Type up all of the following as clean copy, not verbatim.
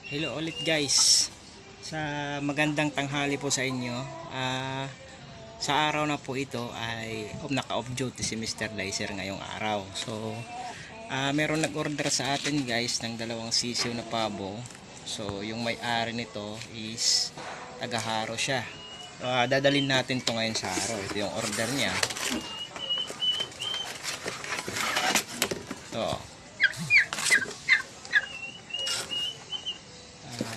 Hello ulit guys. Sa magandang tanghali po sa inyo. Sa araw na po ito ay naka-off duty si Mr. Dicer ngayong araw. So, meron nag-order sa atin guys ng dalawang sisiw na pabo. So, yung may-ari nito is tagaharo siya. So, dadalhin natin to ngayon sa araw. Ito yung order niya. So,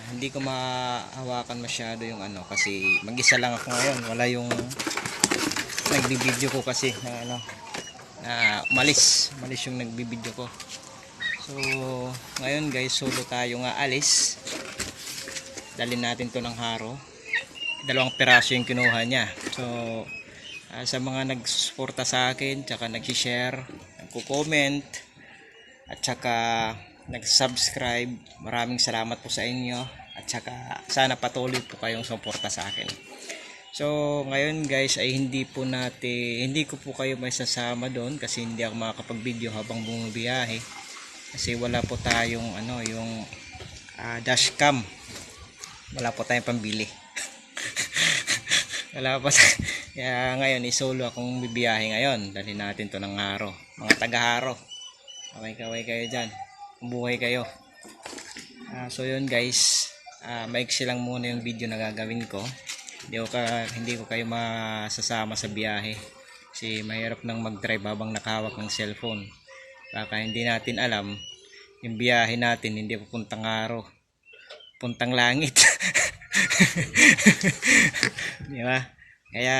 hindi ko mahawakan masyado yung ano kasi mag-isa lang ako ngayon, wala yung nagbibideo ko kasi na malis yung nagbibideo ko. So ngayon guys, solo tayo nga alis. Dalhin natin to ng haro, 2 piraso yung kinuha niya. So sa mga nagsuporta sa akin, tsaka nag-share, nagko-comment, at saka nag-subscribe, maraming salamat po sa inyo. At saka sana patuloy po kayong suporta sa akin. So ngayon guys ay hindi ko po kayo may sasama doon kasi hindi ako makakapag-video habang bumibiyahe. Kasi wala po tayong yung dashcam. Wala po tayong pambili. Wala pa. Kaya ngayon solo akong bibiyahe ngayon. Dali natin to ng haro. Mga taga-haro. Kaway kayo dyan. Buhay kayo. So yun guys. Maiksi lang muna yung video na gagawin ko. Hindi ko kayo masasama sa biyahe kasi mahirap nang mag-drive habang nakahawak ng cellphone. Baka hindi natin alam yung biyahe natin hindi pupuntang araw, puntang langit. Di ba? Kaya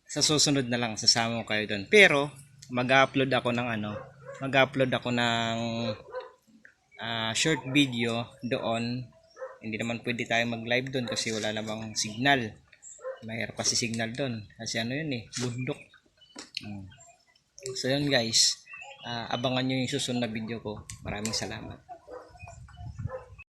sa susunod na lang sasama ko kayo doon. Pero mag-upload ako ng short video doon. Hindi naman pwede tayo mag-live doon kasi wala namang signal. Mahirap kasi signal doon. Kasi bundok. So yun guys. Abangan nyo yung susunod na video ko. Maraming salamat.